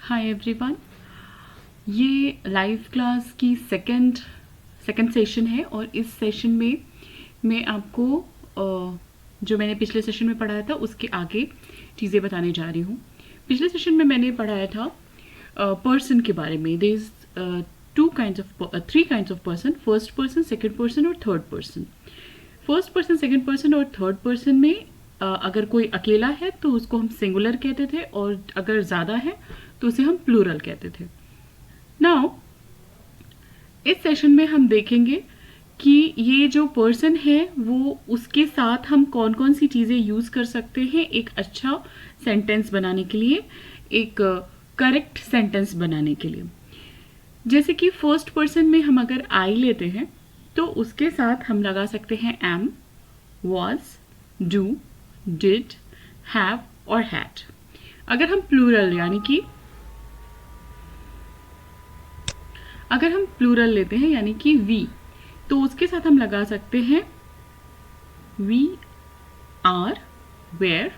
Hi everyone. ये live class की second session है और इस सेशन में मैं आपको जो मैंने पिछले सेशन में पढ़ाया था उसके आगे चीज़ें बताने जा रही हूँ। पिछले सेशन में मैंने पढ़ाया था पर्सन के बारे में। There is three kinds of person, first person, second person और third person. First person, second person और थर्ड पर्सन में अगर कोई अकेला है तो उसको हम सिंगुलर कहते थे और अगर ज़्यादा है तो उसे हम प्लूरल कहते थे। नाउ इस सेशन में हम देखेंगे कि ये जो पर्सन है वो उसके साथ हम कौन कौन सी चीज़ें यूज़ कर सकते हैं एक अच्छा सेंटेंस बनाने के लिए, एक करेक्ट सेंटेंस बनाने के लिए। जैसे कि फर्स्ट पर्सन में हम अगर आई लेते हैं तो उसके साथ हम लगा सकते हैं am, was, do, did, have और हैड। अगर हम प्लूरल लेते हैं यानी कि वी, तो उसके साथ हम लगा सकते हैं we, are, were,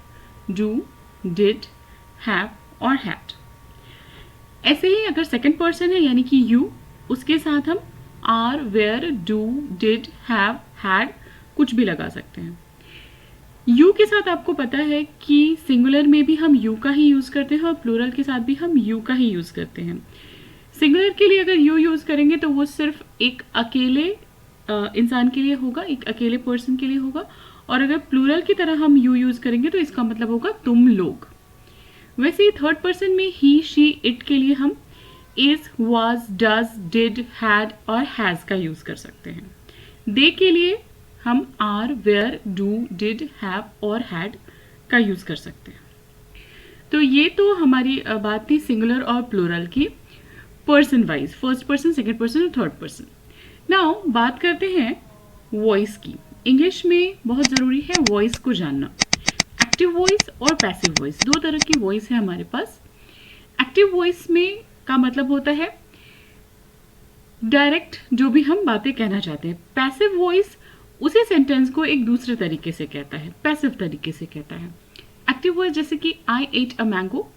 do, did, have और हैड। ऐसे ही अगर सेकंड पर्सन है यानी कि यू, उसके साथ हम are, were, do, did, have, had कुछ भी लगा सकते हैं। यू के साथ आपको पता है कि सिंगुलर में भी हम यू का ही यूज़ करते हैं और प्लूरल के साथ भी हम यू का ही यूज़ करते हैं। सिंगुलर के लिए अगर यू यूज़ करेंगे तो वो सिर्फ एक अकेले इंसान के लिए होगा, एक अकेले पर्सन के लिए होगा, और अगर प्लूरल की तरह हम यू यूज़ करेंगे तो इसका मतलब होगा तुम लोग। वैसे ही थर्ड पर्सन में ही, शी, इट के लिए हम is, was, does, did, had और हैज़ का यूज़ कर सकते हैं। दे के लिए हम are, were, do, did, have और हैड का यूज़ कर सकते हैं। तो ये तो हमारी बात थी सिंगुलर और प्लूरल की person wise, first person, second person और थर्ड पर्सन। नाउ बात करते हैं वॉइस की। इंग्लिश में बहुत ज़रूरी है वॉइस को जानना। एक्टिव वॉइस और पैसिव वॉइस, दो तरह की वॉइस है हमारे पास। एक्टिव वॉइस में का मतलब होता है डायरेक्ट जो भी हम बातें कहना चाहते हैं। पैसिव वॉइस उसी सेंटेंस को एक दूसरे तरीके से कहता है, पैसिव तरीके से कहता है। एक्टिव वॉइस जैसे कि आई एट अ मैंगो,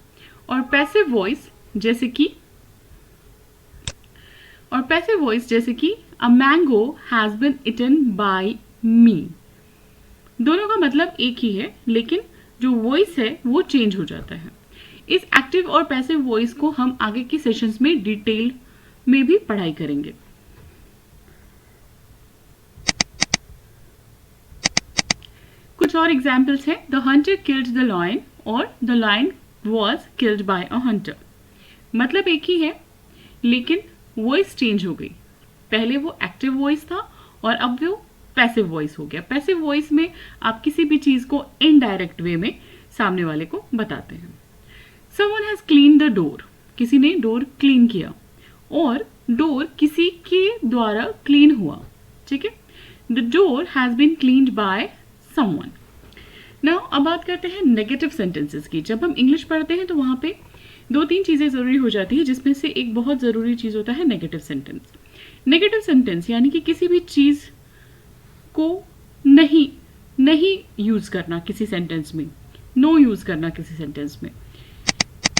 और पैसिव वॉइस जैसे कि a mango has been eaten by me. दोनों का मतलब एक ही है लेकिन जो वॉइस है वो चेंज हो जाता है। इस एक्टिव और पैसिव वॉइस को हम आगे की सेशंस में डिटेल में भी पढ़ाई करेंगे। कुछ और एग्जाम्पल्स हैं। The hunter killed the lion और the lion was killed by a hunter. मतलब एक ही है लेकिन वॉइस चेंज हो गई। पहले वो एक्टिव वॉइस था और अब वो पैसिव वॉइस हो गया। पैसिव वॉइस में आप किसी भी चीज को इनडायरेक्ट वे में सामने वाले को बताते हैं। Someone has clean the door, किसी ने डोर क्लीन किया, और डोर किसी के द्वारा क्लीन हुआ। ठीक है, the door has been cleaned by someone. Now अब बात करते हैं नेगेटिव सेंटेंसेस की। जब हम इंग्लिश पढ़ते हैं तो वहां पे दो तीन चीजें जरूरी हो जाती है, जिसमें से एक बहुत जरूरी चीज होता है नेगेटिव सेंटेंस। नेगेटिव सेंटेंस यानी कि किसी भी चीज को नहीं यूज करना किसी सेंटेंस में, नो यूज करना किसी सेंटेंस में।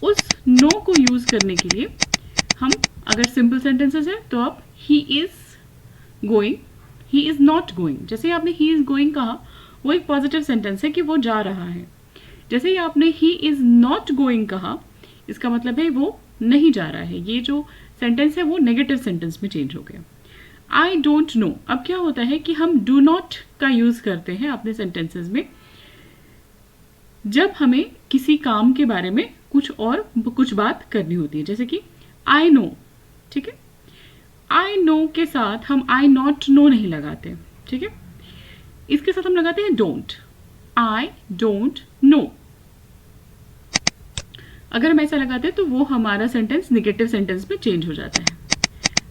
उस नो को यूज करने के लिए हम, अगर सिंपल सेंटेंसेस है तो आप he is going, he is not going. जैसे आपने ही इज गोइंग कहा वो एक पॉजिटिव सेंटेंस है कि वो जा रहा है। जैसे ही आपने ही इज नॉट गोइंग कहा इसका मतलब है वो नहीं जा रहा है। ये जो सेंटेंस है वो नेगेटिव सेंटेंस में चेंज हो गया। आई डोंट नो, अब क्या होता है कि हम डू नॉट का यूज करते हैं अपने सेंटेंसेस में जब हमें किसी काम के बारे में कुछ बात करनी होती है। जैसे कि आई नो, ठीक है, आई नो के साथ हम आई नॉट नो नहीं लगाते। ठीक है, इसके साथ हम लगाते हैं डोंट, आई डोंट नो। अगर हम ऐसा लगाते हैं तो वो हमारा सेंटेंस नेगेटिव सेंटेंस में चेंज हो जाता है।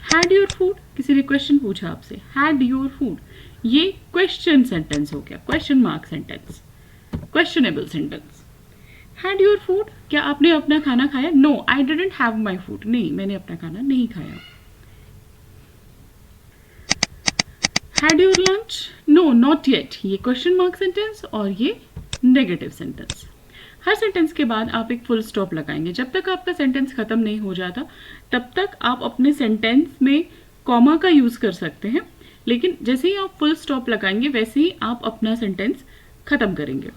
हैड योर फूड, किसी ने क्वेश्चन पूछा आपसे, हैड योर फूड, ये क्वेश्चन सेंटेंस हो गया, question mark sentence, questionable sentence. Had your food, क्या आपने अपना खाना खाया? No I didn't have my food, नहीं मैंने अपना खाना नहीं खाया। Had your lunch? No not yet, ये क्वेश्चन मार्क सेंटेंस और ये नेगेटिव सेंटेंस। हर सेंटेंस के बाद आप एक फुल स्टॉप लगाएंगे। जब तक आपका सेंटेंस खत्म नहीं हो जाता तब तक आप अपने सेंटेंस में कॉमा का यूज कर सकते हैं, लेकिन जैसे ही आप फुल स्टॉप लगाएंगे वैसे ही आप अपना सेंटेंस खत्म करेंगे।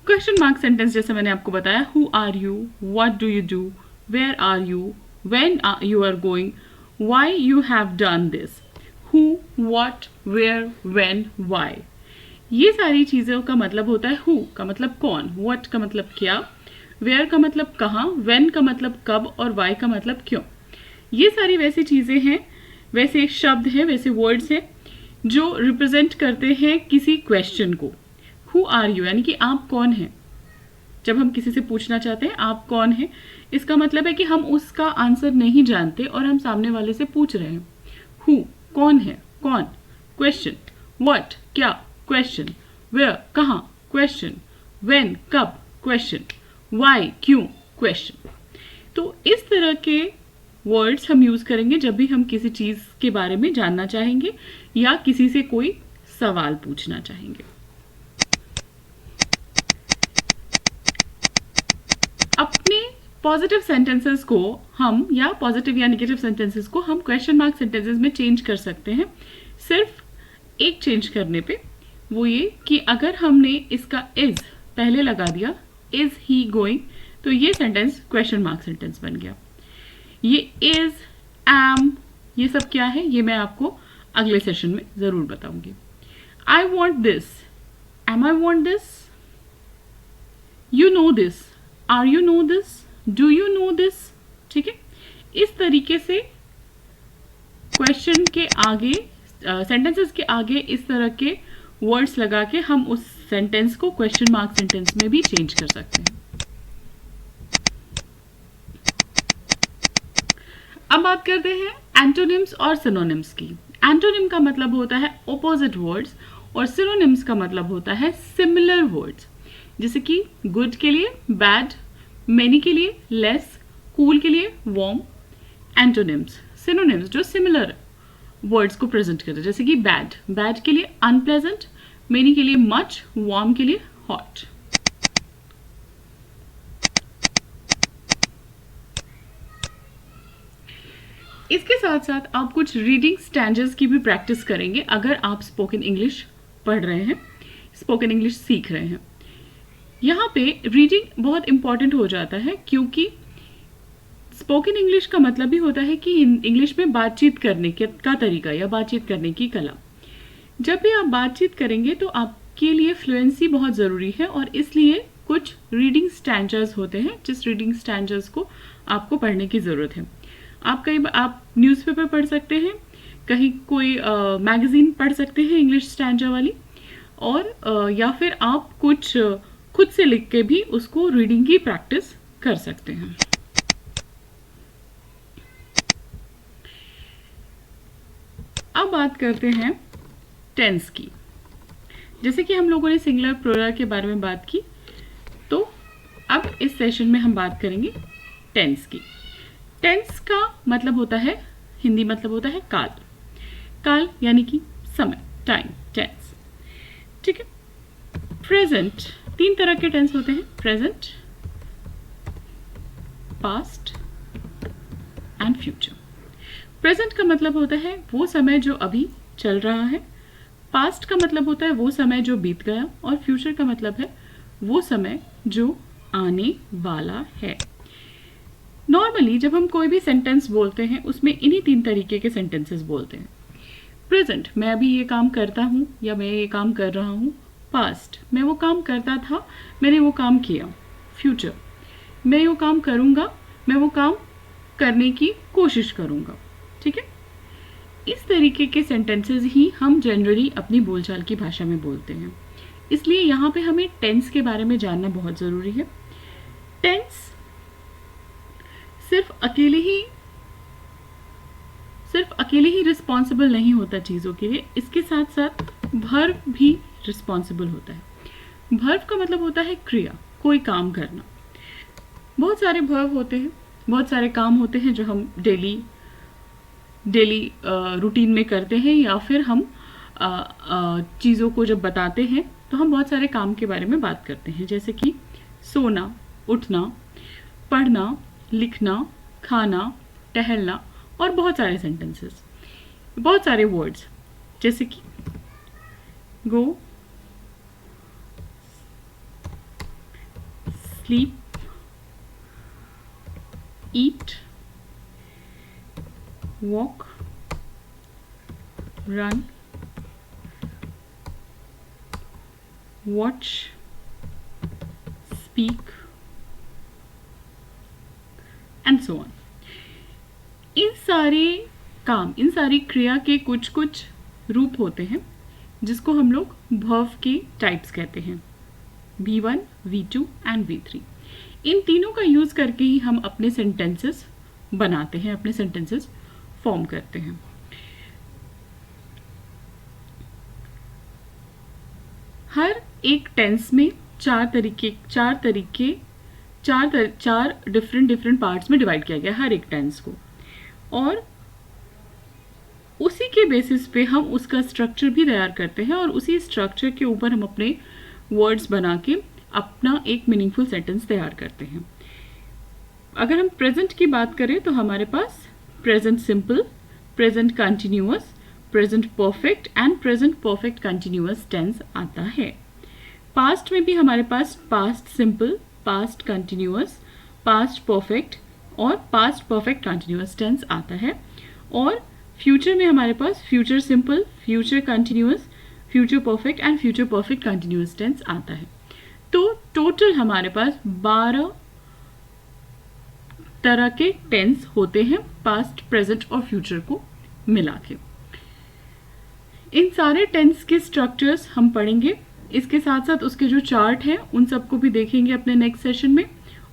क्वेश्चन मार्क सेंटेंस जैसे मैंने आपको बताया, who are you, what do you do, where are you, when you are going, why you have done this, who, what, where, when, why. ये सारी चीज़ों का मतलब होता है हु का मतलब कौन, व्हाट का मतलब क्या, वेयर का मतलब कहाँ, व्हेन का मतलब कब और व्हाई का मतलब क्यों। ये सारी वैसी चीज़ें हैं, वैसे शब्द हैं, वैसे वर्ड्स हैं जो रिप्रेजेंट करते हैं किसी क्वेश्चन को। हु आर यू यानी कि आप कौन हैं। जब हम किसी से पूछना चाहते हैं आप कौन हैं, इसका मतलब है कि हम उसका आंसर नहीं जानते और हम सामने वाले से पूछ रहे हैं। हु कौन है, कौन, क्वेश्चन, व्हाट क्या, क्वेश्चन, वेयर कहाँ, क्वेश्चन, व्हेन कब, क्वेश्चन, व्हाई क्यों, क्वेश्चन। तो इस तरह के वर्ड्स हम यूज करेंगे जब भी हम किसी चीज के बारे में जानना चाहेंगे या किसी से कोई सवाल पूछना चाहेंगे। अपने पॉजिटिव सेंटेंसेस को हम या पॉजिटिव या नेगेटिव सेंटेंसेस को हम क्वेश्चन मार्क सेंटेंसेस में चेंज कर सकते हैं, सिर्फ एक चेंज करने पे, वो ये कि अगर हमने इसका इज पहले लगा दिया, इज ही गोइंग, तो ये सेंटेंस क्वेश्चन मार्क सेंटेंस बन गया। ये इज, एम, ये सब क्या है ये मैं आपको अगले सेशन में जरूर बताऊंगी। I want this, am I want this, you know this, are you know this, do you know this. ठीक है, इस तरीके से क्वेश्चन के आगे, सेंटेंसेस के आगे इस तरह के वर्ड्स लगा के हम उस सेंटेंस को क्वेश्चन मार्क सेंटेंस में भी चेंज कर सकते हैं। अब बात करते हैं एंटोनिम्स और सिनोनिम्स की। एंटोनिम का मतलब होता है ऑपोजिट वर्ड्स और सिनोनिम्स का मतलब होता है सिमिलर वर्ड्स। जैसे कि गुड के लिए बैड, मेनी के लिए लेस, कूल के लिए वार्म। एंटोनिम्स, सिनोनिम्स जो सिमिलर वर्ड्स को प्रेजेंट करते हैं, जैसे कि बैड, बैड के लिए अनप्लेजेंट, मेनी के लिए मच, वार्म के लिए हॉट। इसके साथ साथ आप कुछ रीडिंग स्टैंडर्ड्स की भी प्रैक्टिस करेंगे अगर आप स्पोकन इंग्लिश पढ़ रहे हैं, स्पोकन इंग्लिश सीख रहे हैं। यहाँ पे रीडिंग बहुत इंपॉर्टेंट हो जाता है क्योंकि स्पोकन इंग्लिश का मतलब भी होता है कि इंग्लिश में बातचीत करने का तरीका या बातचीत करने की कला। जब भी आप बातचीत करेंगे तो आपके लिए फ्लुएंसी बहुत ज़रूरी है और इसलिए कुछ रीडिंग स्टैंडर्ड्स होते हैं जिस रीडिंग स्टैंडर्ड्स को आपको पढ़ने की ज़रूरत है। आप न्यूज़पेपर पढ़ सकते हैं, कहीं कोई मैगज़ीन पढ़ सकते हैं इंग्लिश स्टैंडर्ड वाली, और या फिर आप कुछ खुद से लिख के भी उसको रीडिंग की प्रैक्टिस कर सकते हैं। अब बात करते हैं टेंस की। जैसे कि हम लोगों ने सिंगुलर प्लूरल के बारे में बात की, तो अब इस सेशन में हम बात करेंगे टेंस की। टेंस का मतलब होता है, हिंदी मतलब होता है काल। काल यानी कि समय, टाइम, टेंस। ठीक है। प्रेजेंट, तीन तरह के टेंस होते हैं, present, past and future. Present का मतलब होता है वो समय जो अभी चल रहा है, पास्ट का मतलब होता है वो समय जो बीत गया, और फ्यूचर का मतलब है वो समय जो आने वाला है। नॉर्मली जब हम कोई भी सेंटेंस बोलते हैं उसमें इन्हीं तीन तरीके के सेंटेंसेस बोलते हैं। प्रेजेंट, मैं अभी ये काम करता हूँ या मैं ये काम कर रहा हूँ। पास्ट, मैं वो काम करता था, मैंने वो काम किया। फ्यूचर, मैं वो काम करूँगा, मैं वो काम करने की कोशिश करूँगा। ठीक है, इस तरीके के सेंटेंसेस ही हम जनरली अपनी बोलचाल की भाषा में बोलते हैं। इसलिए यहाँ पे हमें टेंस के बारे में जानना बहुत ज़रूरी है। टेंस सिर्फ अकेले ही रिस्पॉन्सिबल नहीं होता चीज़ों के लिए, इसके साथ साथ वर्ब भी रिस्पॉन्सिबल होता है। वर्ब का मतलब होता है क्रिया, कोई काम करना। बहुत सारे वर्ब होते हैं, बहुत सारे काम होते हैं जो हम डेली रूटीन में करते हैं या फिर हम चीज़ों को जब बताते हैं तो हम बहुत सारे काम के बारे में बात करते हैं, जैसे कि सोना, उठना, पढ़ना, लिखना, खाना, टहलना और बहुत सारे सेंटेंसेस, बहुत सारे वर्ड्स, जैसे कि go, sleep, eat, walk, run, watch, speak and so on. इन सारे काम, इन सारी क्रिया के कुछ कुछ रूप होते हैं जिसको हम लोग वर्ब के टाइप्स कहते हैं, V1, V2 एंड V3। इन तीनों का यूज़ करके ही हम अपने सेंटेंसेस बनाते हैं, अपने सेंटेंसेस फॉर्म करते हैं। हर एक टेंस में चार डिफरेंट पार्ट्स में डिवाइड किया गया हर एक टेंस को, और उसी के बेसिस पे हम उसका स्ट्रक्चर भी तैयार करते हैं और उसी स्ट्रक्चर के ऊपर हम अपने वर्ड्स बना के अपना एक मीनिंगफुल सेंटेंस तैयार करते हैं। अगर हम प्रेजेंट की बात करें तो हमारे पास present simple, present continuous, present perfect and present perfect continuous tense आता है। पास्ट में भी हमारे पास past simple, past continuous, past perfect और पास्ट परफेक्ट कंटिन्यूअस टेंस आता है, और फ्यूचर में हमारे पास future simple, future continuous, future perfect and future perfect continuous tense आता है। तो टोटल हमारे पास 12 तरह के टेंस होते हैं पास्ट, प्रेजेंट और फ्यूचर को मिला के। इन सारे टेंस के स्ट्रक्चर्स हम पढ़ेंगे, इसके साथ साथ उसके जो चार्ट हैं उन सबको भी देखेंगे अपने नेक्स्ट सेशन में,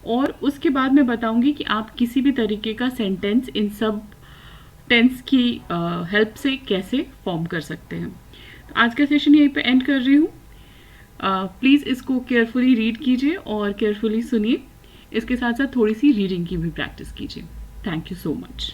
और उसके बाद मैं बताऊंगी कि आप किसी भी तरीके का सेंटेंस इन सब टेंस की हेल्प से कैसे फॉर्म कर सकते हैं। तो आज का सेशन यहीं पे एंड कर रही हूँ। प्लीज़ इसको केयरफुली रीड कीजिए और केयरफुली सुनिए, इसके साथ साथ थोड़ी सी रीडिंग की भी प्रैक्टिस कीजिए। Thank you so much.